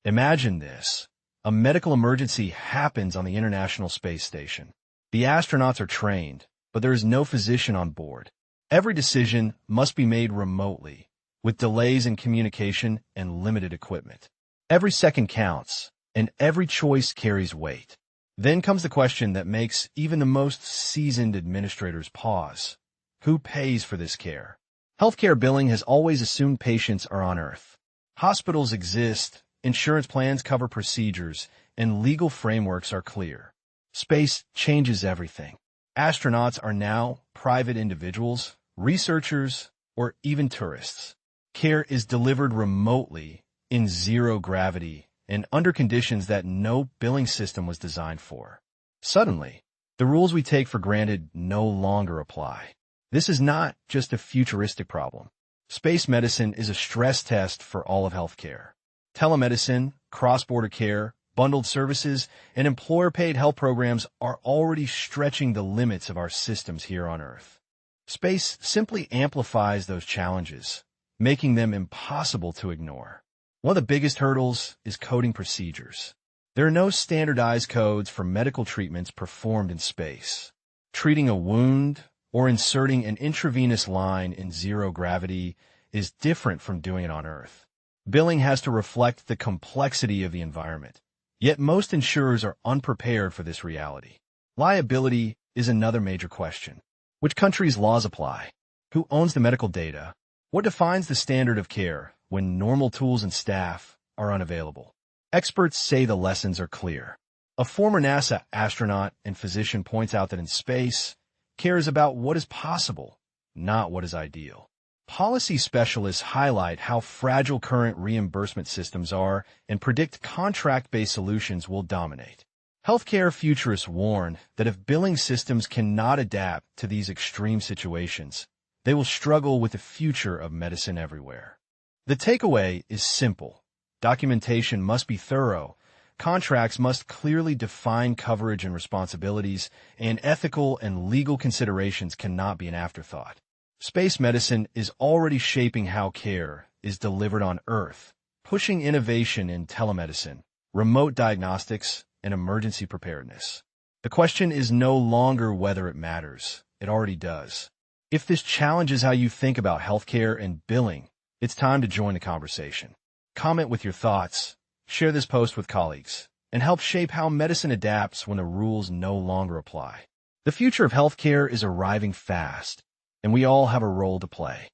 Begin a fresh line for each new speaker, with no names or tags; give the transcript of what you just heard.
Imagine this. A medical emergency happens on the International Space Station. The astronauts are trained, but there is no physician on board. Every decision must be made remotely, with delays in communication and limited equipment. Every second counts, and every choice carries weight. Then comes the question that makes even the most seasoned administrators pause. Who pays for this care? Healthcare billing has always assumed patients are on Earth. Hospitals exist, insurance plans cover procedures, and legal frameworks are clear. Space changes everything. Astronauts are now private individuals, researchers, or even tourists. Care is delivered remotely, in zero gravity, and under conditions that no billing system was designed for. Suddenly, the rules we take for granted no longer apply. This is not just a futuristic problem. Space medicine is a stress test for all of healthcare. Telemedicine, cross-border care, bundled services, and employer-paid health programs are already stretching the limits of our systems here on Earth. Space simply amplifies those challenges, making them impossible to ignore. One of the biggest hurdles is coding procedures. There are no standardized codes for medical treatments performed in space. Treating a wound or inserting an intravenous line in zero gravity is different from doing it on Earth. Billing has to reflect the complexity of the environment. Yet most insurers are unprepared for this reality. Liability is another major question. Which countries' laws apply? Who owns the medical data? What defines the standard of care when normal tools and staff are unavailable? Experts say the lessons are clear. A former NASA astronaut and physician points out that in space, care is about what is possible, not what is ideal. Policy specialists highlight how fragile current reimbursement systems are and predict contract-based solutions will dominate. Healthcare futurists warn that if billing systems cannot adapt to these extreme situations, they will struggle with the future of medicine everywhere. The takeaway is simple. Documentation must be thorough, contracts must clearly define coverage and responsibilities, and ethical and legal considerations cannot be an afterthought. Space medicine is already shaping how care is delivered on Earth, pushing innovation in telemedicine, remote diagnostics, and emergency preparedness. The question is no longer whether it matters. It already does. If this challenges how you think about healthcare and billing, it's time to join the conversation. Comment with your thoughts, share this post with colleagues, and help shape how medicine adapts when the rules no longer apply. The future of healthcare is arriving fast, and we all have a role to play.